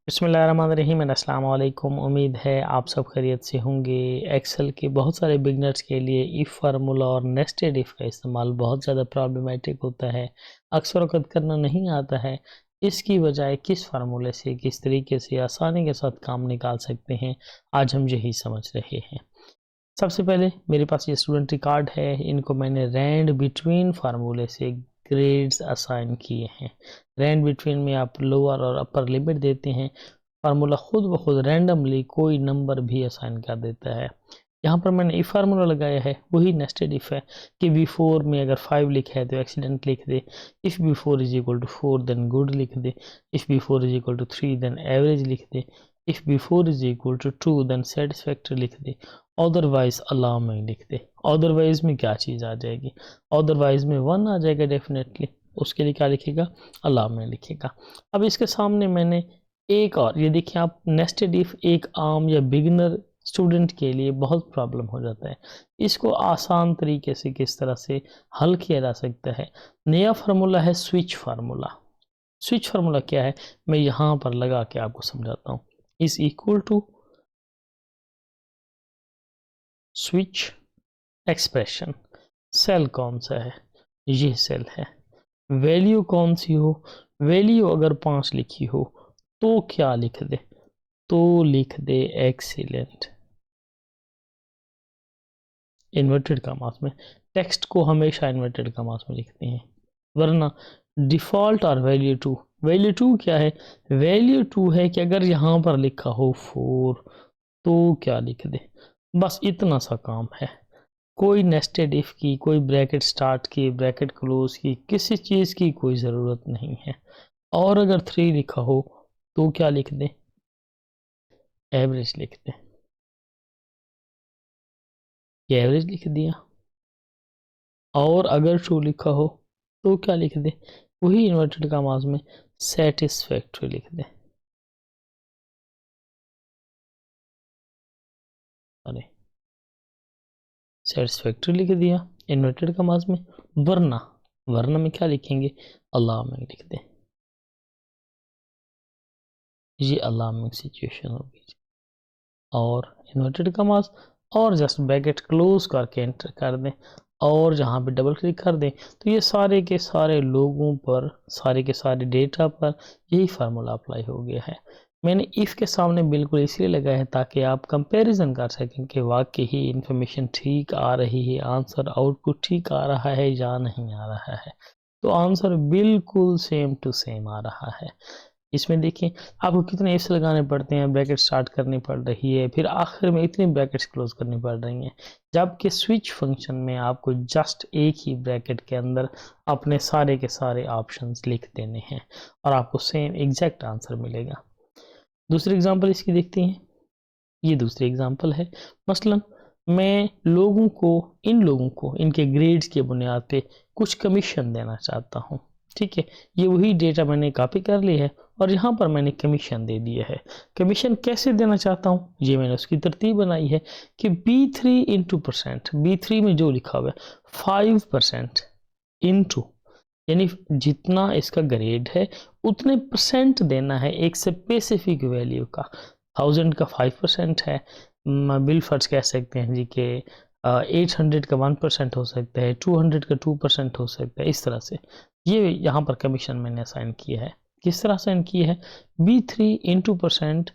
बिस्मिल्लाहिर्रहमानिर्रहीम। अस्सलाम वालेकुम। उम्मीद है आप सब खैरियत से होंगे। एक्सेल के बहुत सारे बिगनर्स के लिए इफ़ फार्मूला और नेस्टेड इफ़ का इस्तेमाल बहुत ज़्यादा प्रॉब्लमेटिक होता है, अक्सर वक़्त करना नहीं आता है। इसकी बजाय किस फार्मूले से किस तरीके से आसानी के साथ काम निकाल सकते हैं, आज हम यही समझ रहे हैं। सबसे पहले मेरे पास ये स्टूडेंट रिकॉर्ड है, इनको मैंने रैंड बिटवीन फार्मूले से ग्रेड्स असाइन किए हैं। रैंड बिटवीन में आप लोअर और अपर लिमिट देते हैं, फार्मूला खुद ब खुद रैंडमली कोई नंबर भी असाइन कर देता है। यहाँ पर मैंने इफ फार्मूला लगाया है, वही नेस्टेड इफ है कि बिफोर में अगर 5 लिखा है तो एक्सीडेंट लिख दे, if before is equal to 4 then good लिख दे, if before is equal to 3 then average लिख दे, if before is equal to 2 then satisfactory लिख दे, अदरवाइज अलार्मिंग लिख दे। अदरवाइज में क्या चीज़ आ जाएगी? अदरवाइज में 1 आ जाएगा डेफिनेटली, उसके लिए क्या लिखेगा? अलार्मिंग लिखेगा। अब इसके सामने मैंने एक और, ये देखिए आप, नेस्टेड इफ एक आम या बिगिनर स्टूडेंट के लिए बहुत प्रॉब्लम हो जाता है। इसको आसान तरीके से किस तरह से हल किया जा सकता है? नया फार्मूला है स्विच फार्मूला। स्विच फार्मूला क्या है, मैं यहाँ पर लगा के आपको समझाता हूँ। Is equal to switch expression. Cell कौन सा है? ये सेल है। वैल्यू कौन सी हो? वैल्यू अगर 5 लिखी हो तो क्या लिख दे? तो लिख दे एक्सीलेंट, इन्वर्टेड कॉमास में। टेक्स्ट को हमेशा इन्वर्टेड कॉमास में लिखते हैं, वरना डिफ़ॉल्ट और वैल्यू टू। वैल्यू टू क्या है? वैल्यू टू है कि अगर यहाँ पर लिखा हो 4 तो क्या लिख दे? बस इतना सा काम है। कोई नेस्टेड इफ की, कोई ब्रैकेट स्टार्ट की, ब्रैकेट क्लोज की, किसी चीज़ की कोई ज़रूरत नहीं है। और अगर 3 लिखा हो तो क्या लिख दे? एवरेज लिख दे। ये एवरेज लिख दिया। और अगर 2 लिखा हो तो क्या लिख दे? वही इन्वर्टेड कॉमास में सेटिस्फैक्ट्री लिख दे। अरे, सेटिस्फैक्ट्री लिख दिया इन्वर्टेड कॉमास में, वरना वरना में क्या लिखेंगे? अलार्मिंग लिख दे। ये अलार्मिंग सिचुएशन होगी। और इन्वर्टेड कॉमास और जस्ट ब्रैकेट क्लोज करके एंटर कर दें, और जहाँ पे डबल क्लिक कर दें तो ये सारे के सारे लोगों पर, सारे के सारे डेटा पर यही फार्मूला अप्लाई हो गया है। मैंने इफ़ के सामने बिल्कुल इसलिए लगाया है ताकि आप कंपैरिजन कर सकें कि वाकई ही इंफॉर्मेशन ठीक आ रही है, आंसर आउटपुट ठीक आ रहा है या नहीं आ रहा है। तो आंसर बिल्कुल सेम टू सेम आ रहा है। इसमें देखिए आपको कितने इफ्स लगाने पड़ते हैं, ब्रैकेट स्टार्ट करनी पड़ रही है, फिर आखिर में इतनी ब्रैकेट्स क्लोज करनी पड़ रही हैं, जबकि स्विच फंक्शन में आपको जस्ट एक ही ब्रैकेट के अंदर अपने सारे के सारे ऑप्शंस लिख देने हैं और आपको सेम एग्जैक्ट आंसर मिलेगा। दूसरी एग्जांपल इसकी देखते हैं। ये दूसरी एग्जांपल है। मसलन मैं इन लोगों को इनके ग्रेड्स के बुनियाद पे कुछ कमीशन देना चाहता हूँ। ठीक है, ये वही डेटा मैंने कॉपी कर ली है और यहाँ पर मैंने कमीशन दे दिया है। कमीशन कैसे देना चाहता हूँ, ये मैंने उसकी तरतीब बनाई है कि B3 इंटू परसेंट, B3 में जो लिखा हुआ है 5% इंटू, यानी जितना इसका ग्रेड है उतने परसेंट देना है एक स्पेसिफिक वैल्यू का। 1000 का 5% है, बिल फर्ज कह सकते हैं जी के 800 का 1% हो सकता है, 200 का 2% हो सकता है। इस तरह से ये यहाँ पर कमीशन मैंने असाइन किया है। किस तरह असाइन किया है? B3 into percent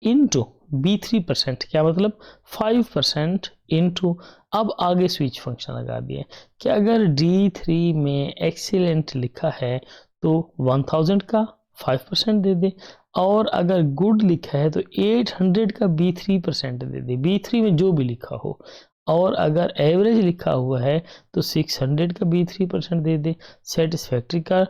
into B3%, क्या मतलब 5% इंटू, अब आगे स्विच फंक्शन लगा दिए कि अगर D3 में एक्सीलेंट लिखा है तो 1000 का 5% दे दे, और अगर गुड लिखा है तो 800 का B3% दे दे, B3 में जो भी लिखा हो। और अगर एवरेज लिखा हुआ है तो 600 का B3% दे दे, सेटिस्फैक्ट्री का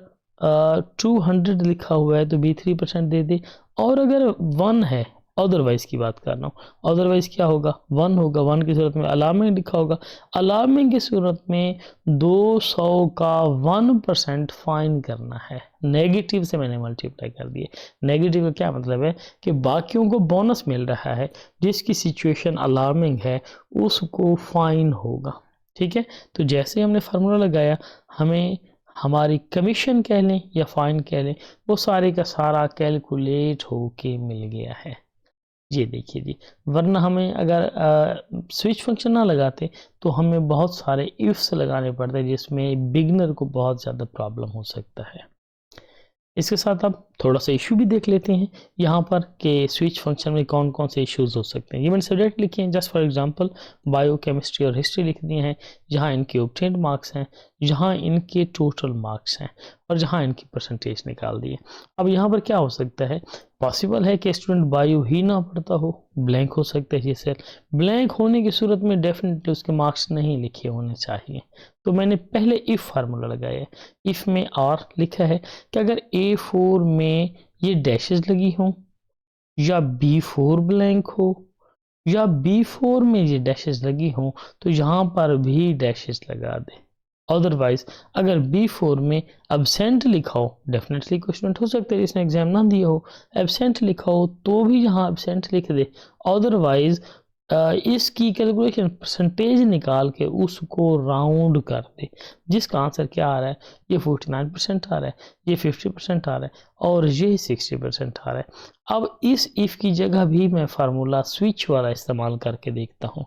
200 लिखा हुआ है तो B3% दे दे। और अगर 1 है, अदरवाइज की बात कर रहा हूँ, अदरवाइज क्या होगा? 1 होगा। 1 की सूरत में अलार्मिंग लिखा होगा, अलार्मिंग की सूरत में 200 का 1% फाइन करना है। नेगेटिव से मैंने मल्टीप्लाई कर दिए। नेगेटिव का क्या मतलब है कि बाकियों को बोनस मिल रहा है, जिसकी सिचुएशन अलार्मिंग है उसको फाइन होगा। ठीक है, तो जैसे हमने फार्मूला लगाया, हमें हमारी कमीशन कह लें या फाइन कह लें, वो सारे का सारा कैलकुलेट होके मिल गया है। ये देखिए जी, वरना हमें अगर स्विच फंक्शन ना लगाते तो हमें बहुत सारे इफ्स लगाने पड़ते, जिसमें बिगनर को बहुत ज़्यादा प्रॉब्लम हो सकता है। इसके साथ आप थोड़ा सा इशू भी देख लेते हैं यहाँ पर कि स्विच फंक्शन में कौन कौन से इश्यूज हो सकते हैं। ये मैंने सब्जेक्ट लिखे हैं, just for example bio chemistry और हिस्ट्री लिख दिए हैं, जहाँ इनके ऑब्टेन्ड मार्क्स हैं, जहाँ इनके टोटल मार्क्स हैं और जहाँ इनकी परसेंटेज निकाल दिए। अब यहाँ पर क्या हो सकता है, पॉसिबल है कि स्टूडेंट बायो ही ना पढ़ता हो, ब्लैंक हो सकता है ये सेल। ब्लैंक होने की सूरत में डेफिनेटली उसके मार्क्स नहीं लिखे होने चाहिए। तो मैंने पहले इफ़ फार्मूला लगाया है। इफ़ में आर लिखा है कि अगर A4 में ये डैशेस लगी हों, या B4 ब्लैंक हो, या B4 में ये डैशेस लगी हों, तो यहाँ पर भी डैशेस लगा दे। अदरवाइज अगर B4 में एब्सेंट लिखा हो, डेफिनेटली कोई स्टूडेंट हो सकता है जिसने एग्जाम ना दिया हो, एब्सेंट लिखा हो तो भी यहाँ एब्सेंट लिख दे। अदरवाइज इसकी कैलकुलेशन परसेंटेज निकाल के उसको राउंड कर दे। जिसका आंसर क्या आ रहा है, ये 49% आ रहा है, ये 50% आ रहा है और ये 60% आ रहा है। अब इस इफ की जगह भी मैं फार्मूला स्विच वाला इस्तेमाल करके देखता हूँ,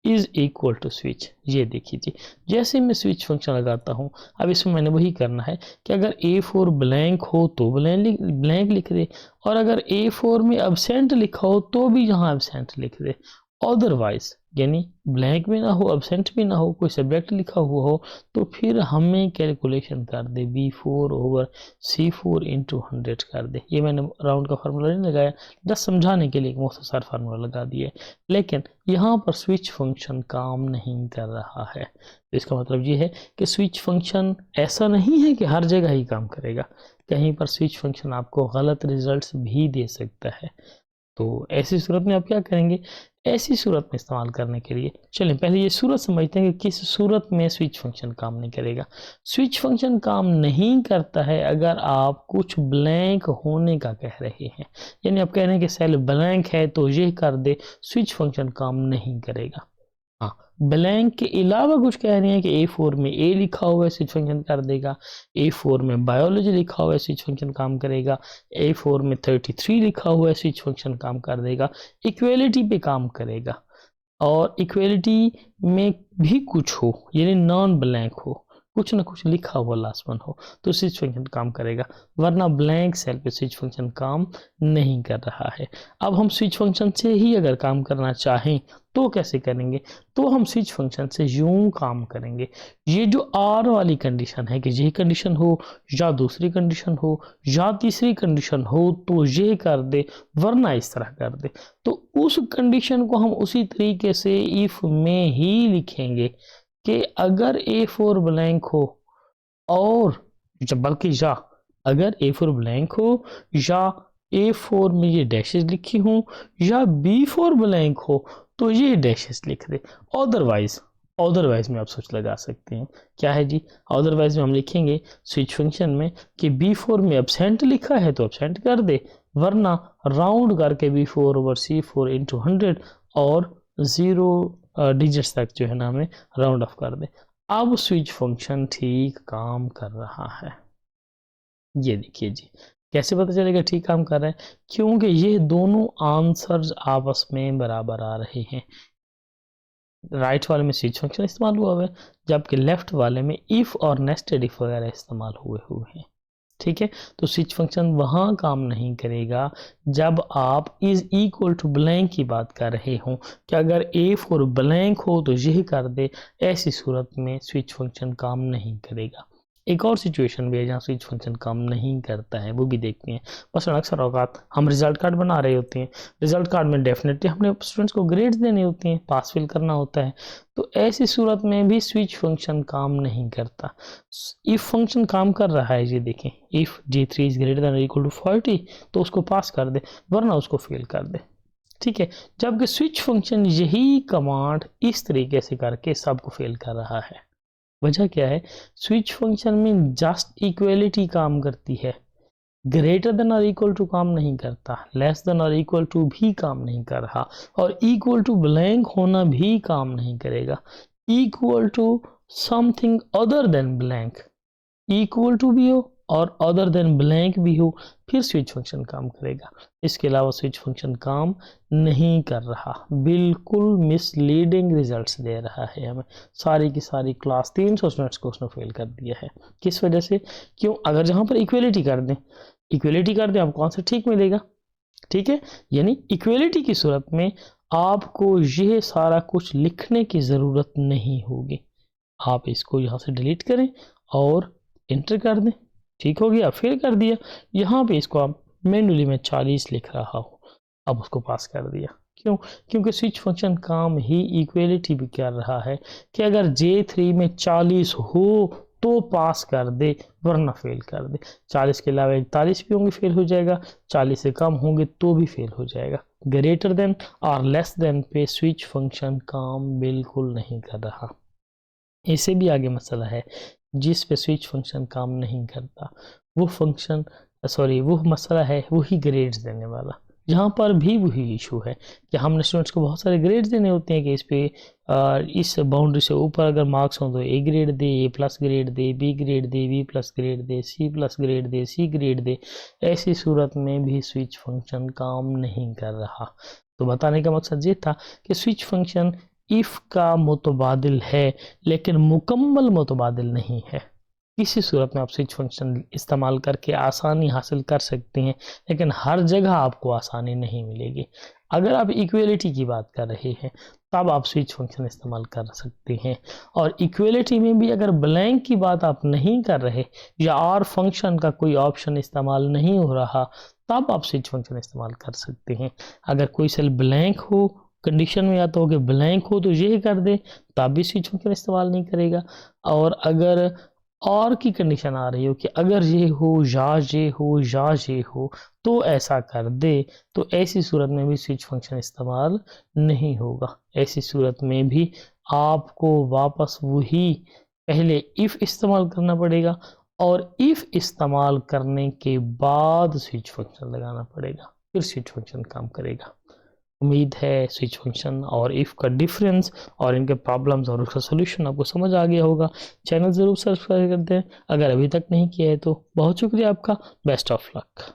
इज इक्वल टू स्विच। ये देखिए जी, जैसे मैं स्विच फंक्शन लगाता हूँ, अब इसमें मैंने वही करना है कि अगर A4 ब्लैंक हो तो ब्लैंक लिख दे, और अगर A4 में एब्सेंट लिखा हो तो भी यहाँ एब्सेंट लिख दे। अदरवाइज यानी ब्लैंक भी ना हो, एब्सेंट भी ना हो, कोई सब्जेक्ट लिखा हुआ हो, तो फिर हमें कैलकुलेशन कर दे B4 ओवर C4 इंटू 100 कर दे। ये मैंने राउंड का फार्मूला नहीं लगाया, जस्ट समझाने के लिए एक मुख्तसर फार्मूला लगा दिया है। लेकिन यहाँ पर स्विच फंक्शन काम नहीं कर रहा है, तो इसका मतलब ये है कि स्विच फंक्शन ऐसा नहीं है कि हर जगह ही काम करेगा, कहीं पर स्विच फंक्शन आपको गलत रिजल्ट्स भी दे सकता है। तो ऐसी सूरत में आप क्या करेंगे, ऐसी सूरत में इस्तेमाल करने के लिए चलिए पहले ये सूरत समझते हैं कि किस सूरत में स्विच फंक्शन काम नहीं करेगा। स्विच फंक्शन काम नहीं करता है अगर आप कुछ ब्लैंक होने का कह रहे हैं, यानी आप कह रहे हैं कि सेल ब्लैंक है तो ये कर दे, स्विच फंक्शन काम नहीं करेगा। हाँ, ब्लैंक के अलावा कुछ कह रहे हैं कि A4 में A लिखा हुआ है, स्विच फंक्शन कर देगा, A4 में बायोलॉजी लिखा हुआ है, स्विच फंक्शन काम करेगा, A4 में 33 लिखा हुआ है, स्विच फंक्शन काम कर देगा, इक्वेलिटी पे काम करेगा, और इक्वेलिटी में भी कुछ हो यानी नॉन ब्लैंक हो, कुछ ना कुछ लिखा हुआ लास्ट वन हो, तो स्विच फंक्शन काम करेगा, वरना ब्लैंक सेल पे स्विच फंक्शन काम नहीं कर रहा है। अब हम स्विच फंक्शन से ही अगर काम करना चाहें तो कैसे करेंगे, तो हम स्विच फंक्शन से यूं काम करेंगे, ये जो आर वाली कंडीशन है कि यही कंडीशन हो या दूसरी कंडीशन हो या तीसरी कंडीशन हो तो ये कर दे, वरना इस तरह कर दे। तो उस कंडीशन को हम उसी तरीके से इफ में ही लिखेंगे कि अगर A4 ब्लैंक हो और बल्कि या अगर A4 ब्लैंक हो या A4 में ये डैशेस लिखी हो या B4 ब्लैंक हो तो ये डैशेस लिख दे। अदरवाइज में आप सोच लगा सकते हैं क्या है जी, अदरवाइज में हम लिखेंगे स्विच फंक्शन में कि B4 में एब्सेंट लिखा है तो एब्सेंट कर दे, वरना राउंड करके B4 ओवर C4 इंटू 100 और 0 डिजिट्स तक जो है ना हमें राउंड ऑफ कर दे। अब स्विच फंक्शन ठीक काम कर रहा है। ये देखिए जी, कैसे पता चलेगा ठीक काम कर रहा है, क्योंकि ये दोनों आंसर्स आपस में बराबर आ रहे हैं। राइट वाले में स्विच फंक्शन इस्तेमाल हुआ है, जबकि लेफ्ट वाले में इफ और नेस्टेड इफ वगैरह इस्तेमाल हुए हैं। ठीक है, तो स्विच फंक्शन वहाँ काम नहीं करेगा जब आप इज इक्वल टू ब्लैंक की बात कर रहे हो कि अगर A4 ब्लैंक हो तो यही कर दे, ऐसी सूरत में स्विच फंक्शन काम नहीं करेगा। एक और सिचुएशन भी है जहाँ स्विच फंक्शन काम नहीं करता है, वो भी देखते हैं। बस अक्सर औकात हम रिजल्ट कार्ड बना रहे होते हैं, रिजल्ट कार्ड में डेफिनेटली हमने स्टूडेंट्स को ग्रेड्स देने होते हैं, पास फिल करना होता है, तो ऐसी सूरत में भी स्विच फंक्शन काम नहीं करता। इफ फंक्शन काम कर रहा है, ये देखें, if G3 is greater than equal to 40 तो उसको पास कर दे, वरना उसको फेल कर दे। ठीक है, जबकि स्विच फंक्शन यही कमांड इस तरीके से करके सबको फेल कर रहा है। वजह क्या है, स्विच फंक्शन में जस्ट इक्वलिटी काम करती है, ग्रेटर देन और इक्वल टू काम नहीं करता, लेस देन और इक्वल टू भी काम नहीं कर रहा, और इक्वल टू ब्लैंक होना भी काम नहीं करेगा। Equal to something other than blank equal to भी हो और अदर देन ब्लैंक भी हो, फिर स्विच फंक्शन काम करेगा। इसके अलावा स्विच फंक्शन काम नहीं कर रहा, बिल्कुल मिसलीडिंग रिजल्ट्स दे रहा है हमें। सारी की सारी क्लास 300 स्टूडेंट्स को उसने फेल कर दिया है। किस वजह से? क्यों? अगर जहाँ पर इक्वलिटी कर दें, इक्वलिटी कर दें, आपको आंसर ठीक मिलेगा। ठीक है, यानी इक्वलिटी की सूरत में आपको यह सारा कुछ लिखने की ज़रूरत नहीं होगी। आप इसको यहाँ से डिलीट करें और एंटर कर दें। ठीक हो गया, फिर कर दिया। यहाँ पे इसको आप मैन्युअली में 40 लिख रहा हूँ, अब उसको पास कर दिया। क्यों? क्योंकि स्विच फंक्शन काम ही इक्वलिटी भी कर रहा है कि अगर J3 में 40 हो तो पास कर दे, वरना फेल कर दे। 40 के अलावा 41 भी होंगे, फेल हो जाएगा। 40 से कम होंगे तो भी फेल हो जाएगा। ग्रेटर देन और लेस देन पे स्विच फंक्शन काम बिल्कुल नहीं कर रहा। इससे भी आगे मसला है, जिस पे स्विच फंक्शन काम नहीं करता वो फंक्शन वो मसला है वही ग्रेड्स देने वाला। यहाँ पर भी वही इशू है कि हमने स्टूडेंट्स को बहुत सारे ग्रेड्स देने होते हैं कि इस पे इस बाउंड्री से ऊपर अगर मार्क्स हो तो ए ग्रेड दे, ए प्लस ग्रेड दे, बी ग्रेड दे, बी प्लस ग्रेड दे, सी प्लस ग्रेड दे, सी ग्रेड दे। ऐसी सूरत में भी स्विच फंक्शन काम नहीं कर रहा। तो बताने का मकसद ये था कि स्विच फंक्शन इफ़ का मुतबादिल है, लेकिन मुकम्मल मुतबादिल नहीं है। किसी सूरत में आप स्विच फंक्शन इस्तेमाल करके आसानी हासिल कर सकते हैं, लेकिन हर जगह आपको आसानी नहीं मिलेगी। अगर आप इक्वलिटी की बात कर रहे हैं तब आप स्विच फंक्शन इस्तेमाल कर सकते हैं, और इक्वलिटी में भी अगर ब्लैंक की बात आप नहीं कर रहे या और फंक्शन का कोई ऑप्शन इस्तेमाल नहीं हो रहा, तब आप स्विच फंक्शन इस्तेमाल कर सकते हैं। अगर कोई सेल ब्लैंक हो, कंडीशन में आता हो कि ब्लैंक हो तो ये कर दे, तब भी स्विच फंक्शन इस्तेमाल नहीं करेगा। और अगर और की कंडीशन आ रही हो कि अगर ये हो या ये हो या ये हो तो ऐसा कर दे, तो ऐसी सूरत में भी स्विच फंक्शन इस्तेमाल नहीं होगा। ऐसी सूरत में भी आपको वापस वही पहले इफ़ इस्तेमाल करना पड़ेगा और इफ़ इस्तेमाल करने के बाद स्विच फंक्शन लगाना पड़ेगा, फिर स्विच फंक्शन काम करेगा। उम्मीद है स्विच फंक्शन और इफ़ का डिफरेंस और इनके प्रॉब्लम्स और उसका सोल्यूशन आपको समझ आ गया होगा। चैनल ज़रूर सब्सक्राइब कर दें अगर अभी तक नहीं किया है तो। बहुत शुक्रिया आपका, बेस्ट ऑफ लक।